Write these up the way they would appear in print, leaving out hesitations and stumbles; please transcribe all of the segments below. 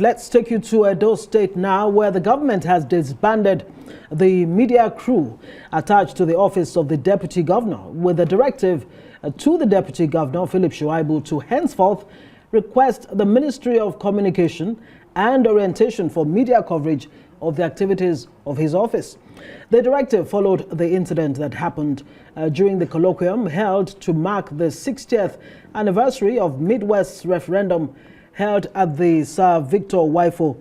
let's take you to Edo State now, where the government has disbanded the media crew attached to the office of the Deputy Governor, with a directive to the Deputy Governor, Philip Shuaibu, to henceforth request the Ministry of Communication and Orientation for media coverage of the activities of his office. The directive followed the incident that happened during the colloquium held to mark the 60th anniversary of Midwest's referendum held at the Sir Victor Waifo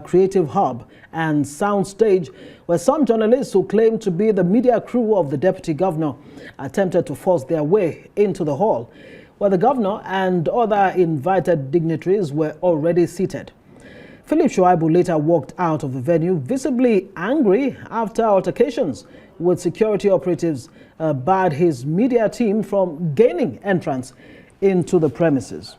Creative Hub and Soundstage, where some journalists who claimed to be the media crew of the Deputy Governor attempted to force their way into the hall, where the Governor and other invited dignitaries were already seated. Philip Shuaibu later walked out of the venue, visibly angry after altercations with security operatives barred his media team from gaining entrance into the premises.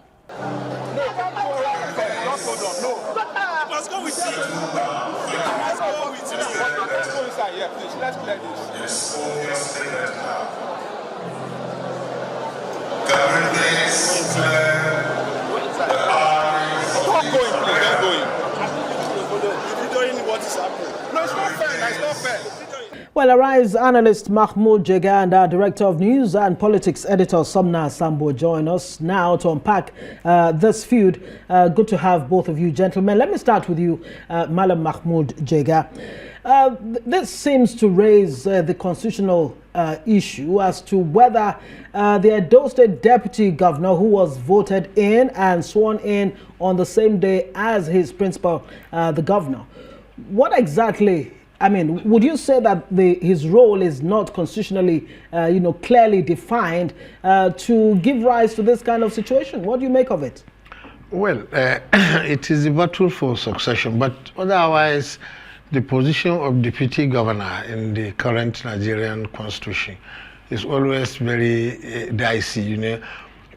Well, Arise analyst Mahmoud Jega and our Director of News and Politics editor Sambo join us now to unpack this feud. Good to have both of you gentlemen. Let me start with you, Malam Mahmoud Jega. This seems to raise the constitutional issue as to whether the Edo State Deputy Governor, who was voted in and sworn in on the same day as his principal, the Governor, what exactly, I mean, would you say that his role is not constitutionally, clearly defined to give rise to this kind of situation? What do you make of it? Well, it is a battle for succession, but otherwise, the position of deputy governor in the current Nigerian constitution is always very dicey.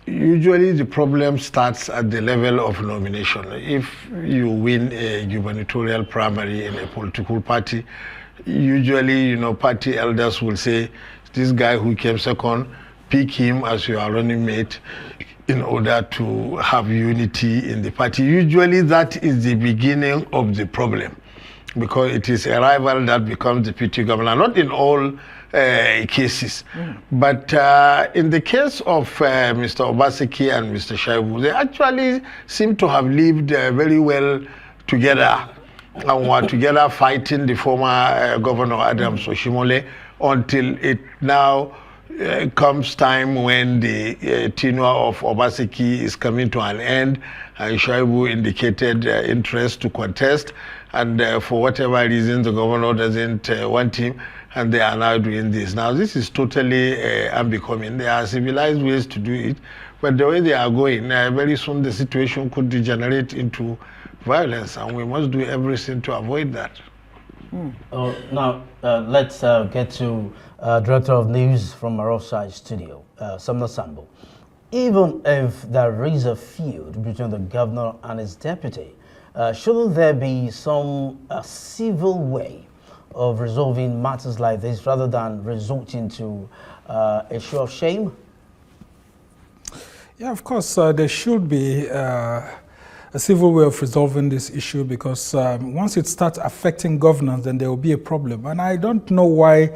Usually the problem starts at the level of nomination. If you win a gubernatorial primary in a political party, usually, party elders will say, this guy who came second, pick him as your running mate in order to have unity in the party. Usually that is the beginning of the problem, because it is a rival that becomes deputy governor, not in all cases. But in the case of Mr. Obaseki and Mr. Shuaibu, they actually seem to have lived very well together and were together fighting the former Governor Adams Oshimole until it now comes time when the tenure of Obaseki is coming to an end, and Shuaibu indicated interest to contest, and for whatever reason the governor doesn't want him, and they are now doing this. Now this is totally unbecoming. There are civilized ways to do it, but the way they are going, very soon the situation could degenerate into violence, and we must do everything to avoid that. Now, let's get to Director of News from our offside studio, Sambo. Even if there is a feud between the governor and his deputy, shouldn't there be some civil way of resolving matters like this rather than resorting to a show of shame? Yeah, of course, there should be a civil way of resolving this issue, because once it starts affecting governance, then there will be a problem. And I don't know why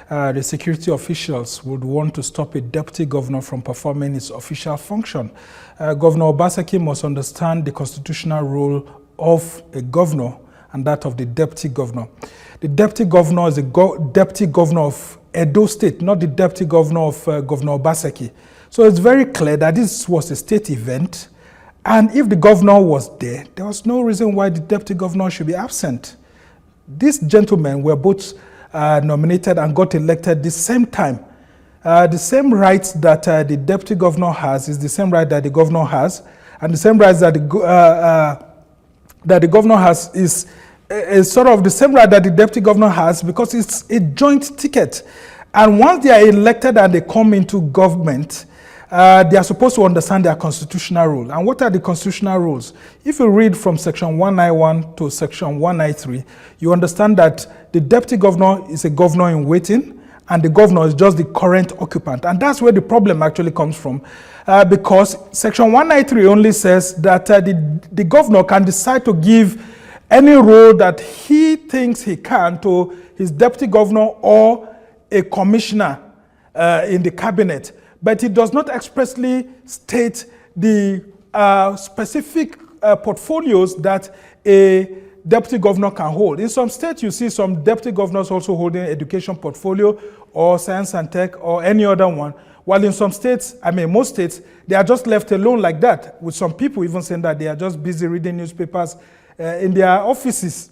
the security officials would want to stop a deputy governor from performing his official function. Governor Obaseki must understand the constitutional role of a governor and that of the deputy governor. The deputy governor is the deputy governor of Edo State, not the deputy governor of Governor Obaseki. So it's very clear that this was a state event. And if the governor was there, there was no reason why the deputy governor should be absent. These gentlemen were both nominated and got elected the same time. The same rights that the deputy governor has is the same right that the governor has, and the same rights that the governor has is sort of the same right that the deputy governor has, because it's a joint ticket. And once they are elected and they come into government, they are supposed to understand their constitutional rule. And what are the constitutional rules? If you read from section 191 to section 193, you understand that the deputy governor is a governor in waiting, and the governor is just the current occupant. And that's where the problem actually comes from, because Section 193 only says that the governor can decide to give any role that he thinks he can to his deputy governor or a commissioner in the cabinet. But it does not expressly state the specific portfolios that a deputy governor can hold. In some states, you see some deputy governors also holding education portfolio or science and tech or any other one. While in some states, I mean most states, they are just left alone like that, with some people even saying that they are just busy reading newspapers in their offices.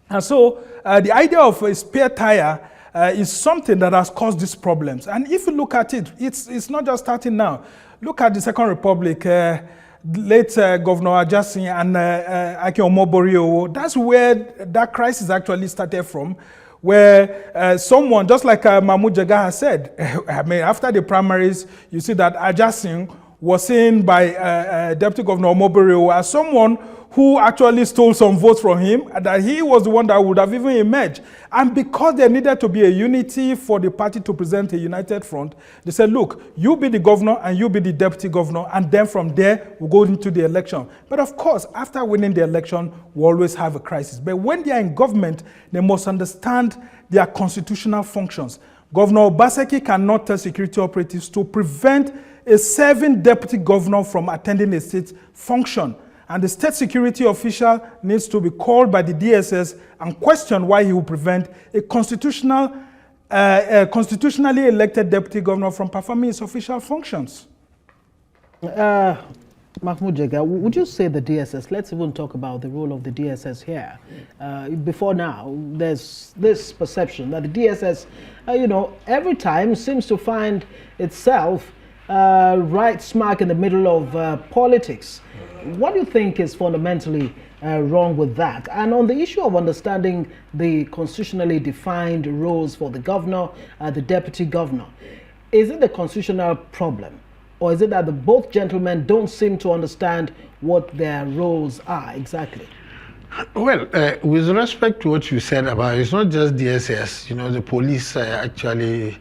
And so the idea of a spare tire is something that has caused these problems. And if you look at it, it's not just starting now. Look at the Second Republic, late Governor Ajasin and Ake Omobori. That's where that crisis actually started from, where someone, just like Mahmoud Jega has said, I mean, after the primaries, you see that Ajasin was seen by Deputy Governor Omobori as someone who actually stole some votes from him, and that he was the one that would have even emerged. And because there needed to be a unity for the party to present a united front, they said, look, you be the governor and you be the deputy governor, and then from there, we'll go into the election. But of course, after winning the election, we always have a crisis. But when they are in government, they must understand their constitutional functions. Governor Obaseki cannot tell security operatives to prevent a serving deputy governor from attending a state function. And the state security official needs to be called by the DSS and questioned why he will prevent a constitutionally elected deputy governor from performing his official functions. Mahmoud Jega, would you say the DSS, let's even talk about the role of the DSS here. Before now, there's this perception that the DSS, every time seems to find itself right smack in the middle of politics. What do you think is fundamentally wrong with that? And on the issue of understanding the constitutionally defined roles for the governor, the deputy governor, is it a constitutional problem? Or is it that both gentlemen don't seem to understand what their roles are exactly? Well, with respect to what you said about, it's not just DSS. The police actually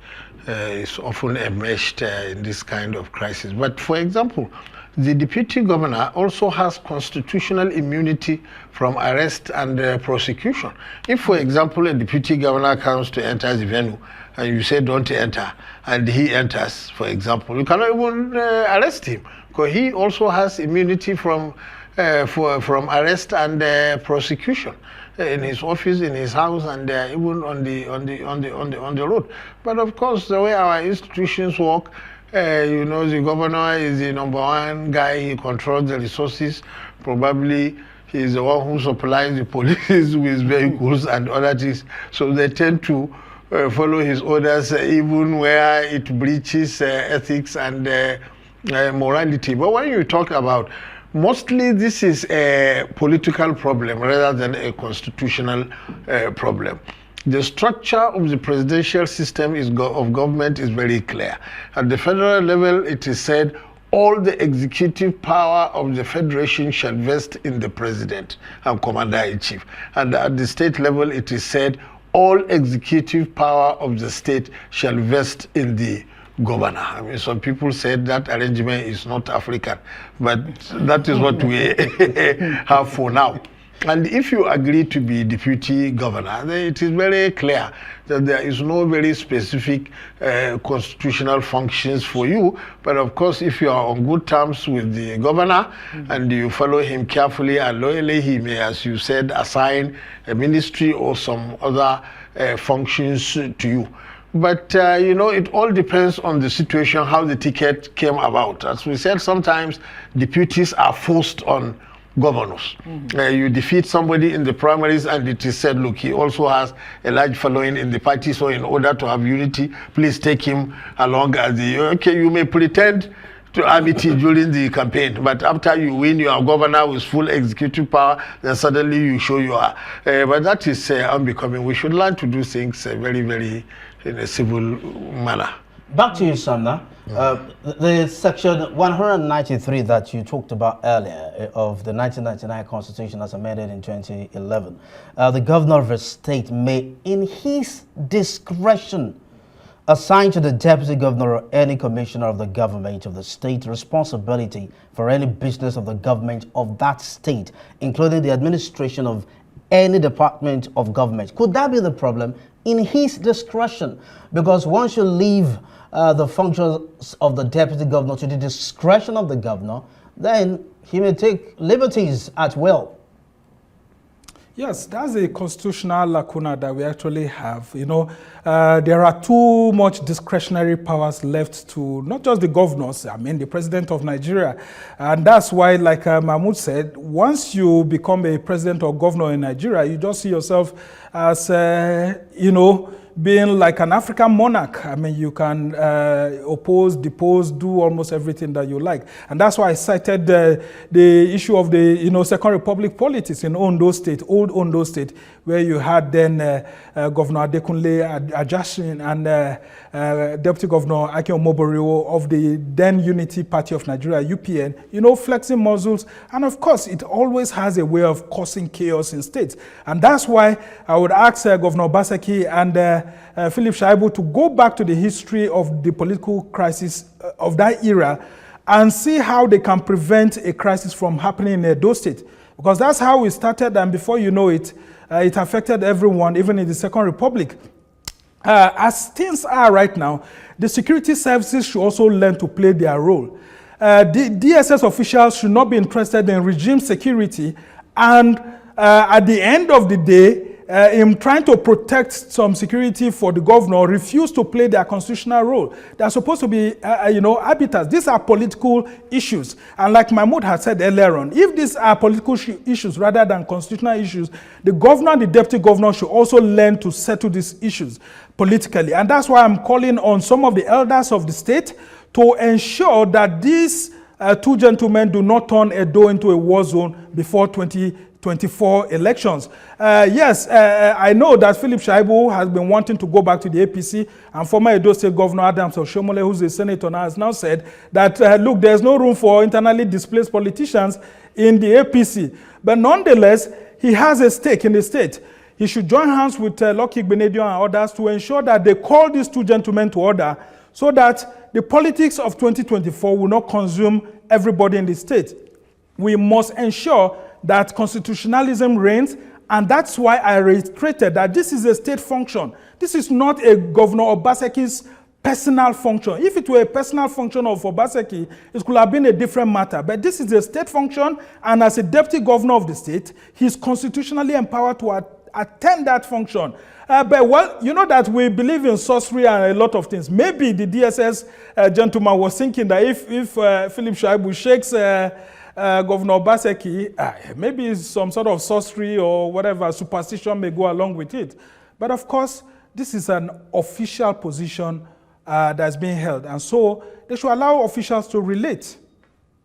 is often enmeshed in this kind of crisis. But for example, the deputy governor also has constitutional immunity from arrest and prosecution. If, for example, a deputy governor comes to enter the venue and you say don't enter, and he enters, for example, you cannot even arrest him, because he also has immunity from arrest and prosecution in his office, in his house, and even on the road. But of course, the way our institutions work, the governor is the number one guy. He controls the resources. Probably he is the one who supplies the police with vehicles and other things. So they tend to follow his orders, even where it breaches ethics and morality. But when you talk about, mostly this is a political problem rather than a constitutional problem. The structure of the presidential system of government is very clear. At the federal level, it is said all the executive power of the federation shall vest in the president and commander-in-chief. And at the state level, it is said all executive power of the state shall vest in the governor. I mean, some people said that arrangement is not African, but that is what we have for now. And if you agree to be deputy governor, then it is very clear that there is no very specific constitutional functions for you. But of course, if you are on good terms with the governor and you follow him carefully and loyally, he may, as you said, assign a ministry or some other functions to you. But, it all depends on the situation, how the ticket came about. As we said, sometimes deputies are forced on governors. You defeat somebody in the primaries and it is said, look, he also has a large following in the party, so in order to have unity, please take him along as you may pretend to amity during the campaign, but after you win, you are governor with full executive power, then suddenly you show you are. But that is unbecoming. We should learn to do things very, very in a civil manner. Back to you, Samna. The section 193 that you talked about earlier of the 1999 Constitution as amended in 2011, the governor of a state may, in his discretion, assign to the deputy governor or any commissioner of the government of the state responsibility for any business of the government of that state, including the administration of any department of government. Could that be the problem? In his discretion, because once you leave the functions of the deputy governor to the discretion of the governor, then he may take liberties at will. Yes, that's a constitutional lacuna that we actually have. You know, there are too much discretionary powers left to not just the governors, I mean the president of Nigeria. And that's why, like Mahmoud said, once you become a president or governor in Nigeria, you just see yourself as, you know, being like an African monarch. I mean, you can oppose, depose, do almost everything that you like. And that's why I cited the issue of the, you know, Second Republic politics in Ondo State, old Ondo State, where you had then Governor Adekunle Ajasin and Deputy Governor Ake Omoborio of the then Unity Party of Nigeria, UPN, you know, flexing muscles. And of course, it always has a way of causing chaos in states. And that's why I would ask Governor Obaseki and Philip Shuaibu to go back to the history of the political crisis of that era and see how they can prevent a crisis from happening in Edo State. Because that's how we started, and before you know it, it affected everyone, even in the Second Republic. As things are right now, the security services should also learn to play their role. The DSS officials should not be interested in regime security, and at the end of the day, in trying to protect some security for the governor, refuse to play their constitutional role. They're supposed to be, you know, arbiters. These are political issues. And like Mahmoud had said earlier on, if these are political issues rather than constitutional issues, the governor and the deputy governor should also learn to settle these issues politically. And that's why I'm calling on some of the elders of the state to ensure that these two gentlemen do not turn Edo into a war zone before 2024 elections. Yes, I know that Philip Shuaibu has been wanting to go back to the APC, and former Edo State Governor Adams Oshomole, who's a senator now, has now said that, look, there's no room for internally displaced politicians in the APC. But nonetheless, he has a stake in the state. He should join hands with Lucky Benedion and others to ensure that they call these two gentlemen to order so that the politics of 2024 will not consume everybody in the state. We must ensure that constitutionalism reigns, and that's why I reiterated that this is a state function. This is not a Governor Obaseki's personal function. If it were a personal function of Obaseki, it could have been a different matter. But this is a state function, and as a deputy governor of the state, he's constitutionally empowered to attend that function. But well, you know that we believe in sorcery and a lot of things. Maybe the DSS gentleman was thinking that if Philip Shuaibu shakes Governor Obaseki, maybe some sort of sorcery or whatever, superstition may go along with it. But of course, this is an official position that's being held. And so they should allow officials to relate.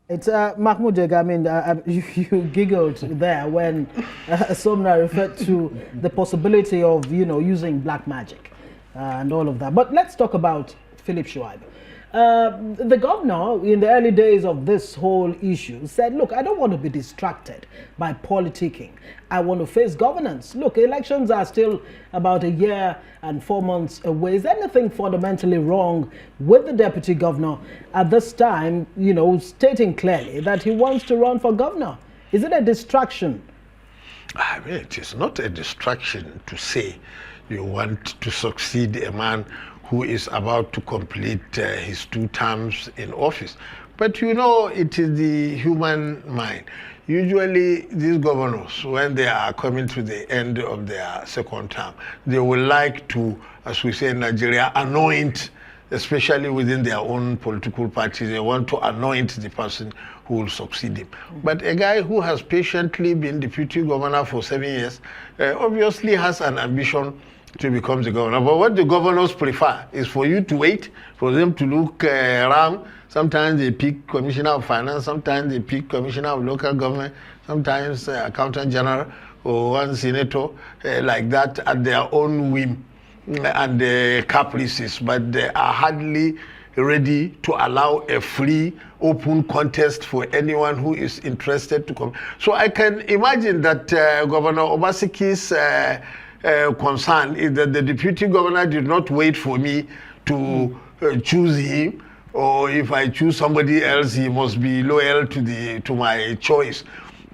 It's Mahmoud Jega, I mean, you giggled there when Somna referred to the possibility of, you know, using black magic and all of that. But let's talk about Philip Shuaibu. The governor, in the early days of this whole issue, said, look, I don't want to be distracted by politicking. I want to face governance. Look, elections are still about 1 year and 4 months away. Is there anything fundamentally wrong with the deputy governor at this time, you know, stating clearly that he wants to run for governor? Is it a distraction? I mean, it is not a distraction to say you want to succeed a man who is about to complete his 2 terms in office. But you know, it is the human mind. Usually these governors, when they are coming to the end of their 2nd term, they would like to, as we say in Nigeria, anoint, especially within their own political party. They want to anoint the person who will succeed him. But a guy who has patiently been deputy governor for 7 years obviously has an ambition to become the governor. But what the governors prefer is for you to wait, for them to look around. Sometimes they pick commissioner of finance, sometimes they pick commissioner of local government, sometimes accountant general or one senator, like that, at their own whim and caprices. But they are hardly ready to allow a free, open contest for anyone who is interested to come. So I can imagine that Governor Obaseki's concern is that the deputy governor did not wait for me to choose him, or if I choose somebody else, he must be loyal to my choice.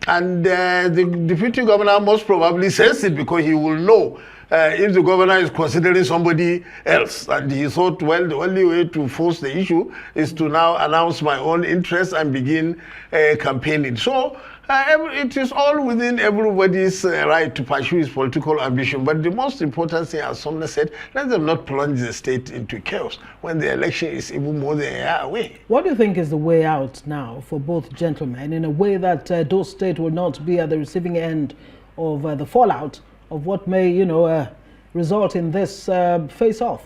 And the deputy governor most probably says it because he will know if the governor is considering somebody else. And he thought, well, the only way to force the issue is to now announce my own interest and begin campaigning. So it is all within everybody's right to pursue his political ambition. But the most important thing, as Sumner said, let them not plunge the state into chaos when the election is even more than a year away. What do you think is the way out now for both gentlemen, in a way that Edo State will not be at the receiving end of the fallout of what may, result in this face-off?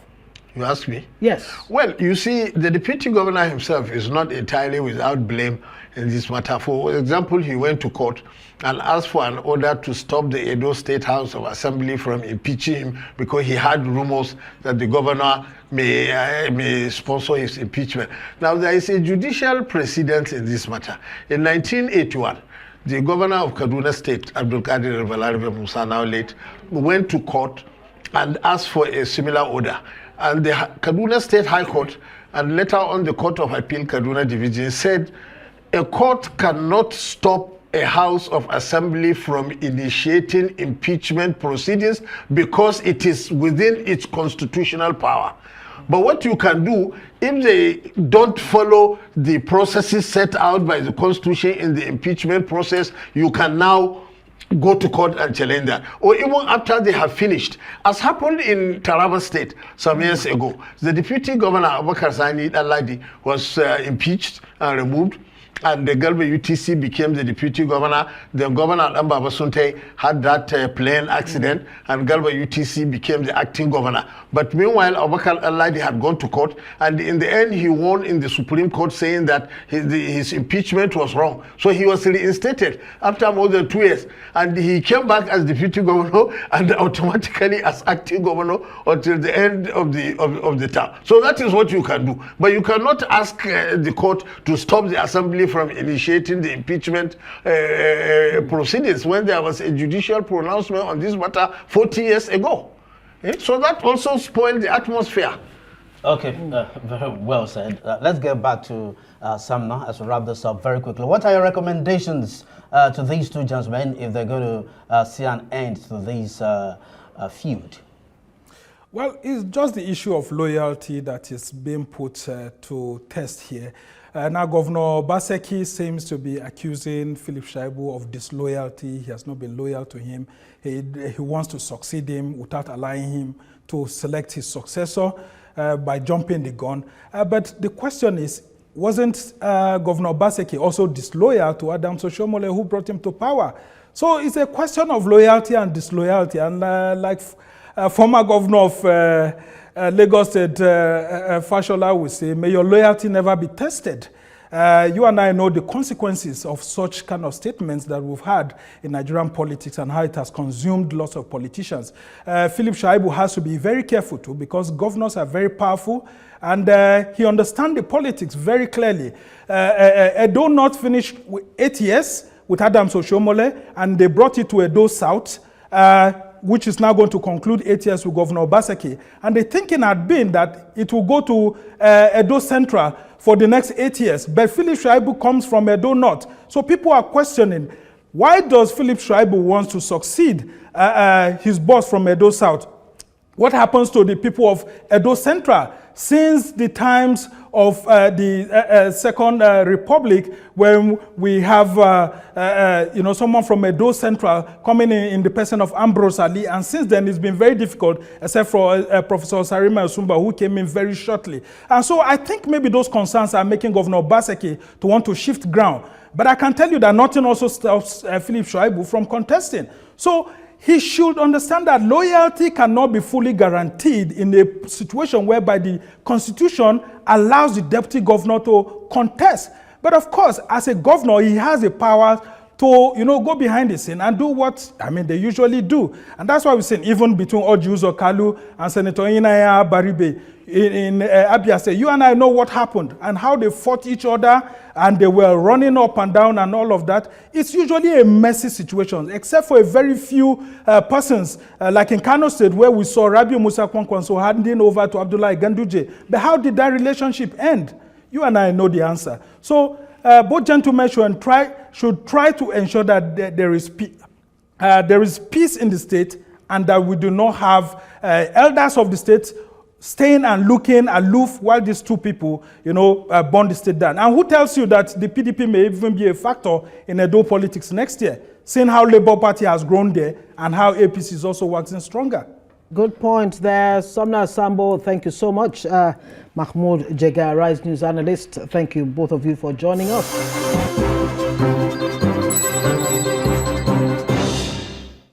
You ask me? Yes. Well, you see, the deputy governor himself is not entirely without blame in this matter. For example, he went to court and asked for an order to stop the Edo State House of Assembly from impeaching him because he had rumors that the governor may sponsor his impeachment. Now, there is a judicial precedent in this matter. In 1981, the governor of Kaduna State, Abdul Qadir Balarabe Musa, now late, went to court and asked for a similar order. And the Kaduna State High Court, and later on the Court of Appeal Kaduna Division, said a court cannot stop a House of Assembly from initiating impeachment proceedings because it is within its constitutional power. But what you can do, if they don't follow the processes set out by the Constitution in the impeachment process, you can now go to court and challenge that. Or even after they have finished, as happened in Taraba State some years ago, the deputy governor, Abubakar Sani Daladi, was impeached and removed. And the Galba UTC became the deputy governor. The governor, Amba Basunte, had that plane accident, and Galba UTC became the acting governor. But meanwhile, Abubakar Al-Ladi had gone to court, and in the end, he won in the Supreme Court, saying that his impeachment was wrong. So he was reinstated after more than 2 years, and he came back as deputy governor and automatically as acting governor until the end of the term. So that is what you can do. But you cannot ask the court to stop the assembly from initiating the impeachment proceedings when there was a judicial pronouncement on this matter 40 years ago. So that also spoiled the atmosphere. Okay, very well said. Let's get back to Samna as we wrap this up very quickly. What are your recommendations to these two gentlemen if they're going to see an end to this feud? Well, it's just the issue of loyalty that is being put to test here. Now, Governor Obaseki seems to be accusing Philip Shuaibu of disloyalty. He has not been loyal to him. He wants to succeed him without allowing him to select his successor by jumping the gun. But the question is, wasn't Governor Obaseki also disloyal to Adams Oshiomhole, who brought him to power? So it's a question of loyalty and disloyalty. And like former governor of Lagos State, Fashola would say, may your loyalty never be tested. You and I know the consequences of such kind of statements that we've had in Nigerian politics and how it has consumed lots of politicians. Philip Shuaibu has to be very careful too, because governors are very powerful and he understands the politics very clearly. Edo North finished with 8 years with Adams Oshiomhole, and they brought it to Edo South, which is now going to conclude 8 years with Governor Obaseki. And the thinking had been that it will go to Edo Central for the next 8 years. But Philip Shuaibu comes from Edo North. So people are questioning, why does Philip Shuaibu want to succeed his boss from Edo South? What happens to the people of Edo Central? Since the times of the Second Republic, when we have someone from Edo Central coming in the person of Ambrose Ali, and since then it's been very difficult, except for Professor Sarima Osumba, who came in very shortly. And so I think maybe those concerns are making Governor Obaseki to want to shift ground. But I can tell you that nothing also stops Philip Shuaibu from contesting. So he should understand that loyalty cannot be fully guaranteed in a situation whereby the Constitution allows the deputy governor to contest. But of course, as a governor, he has the power to, go behind the scene and do what, they usually do. And that's why we're saying, even between Ojuzo Kalu and Senator Inaya Baribe in Abia State, you and I know what happened and how they fought each other and they were running up and down and all of that. It's usually a messy situation, except for a very few persons, like in Kano State, where we saw Rabiu Musa Kwankwanso handing over to Abdullah Ganduje. But how did that relationship end? You and I know the answer. So both gentlemen should try to ensure that there is peace in the state and that we do not have elders of the state staying and looking aloof while these two people, burn the state down. And who tells you that the PDP may even be a factor in Edo politics next year, seeing how Labour Party has grown there and how APC is also waxing stronger? Good point there. Sambo, thank you so much. Mahmoud Jega, Rise News analyst, thank you both of you for joining us.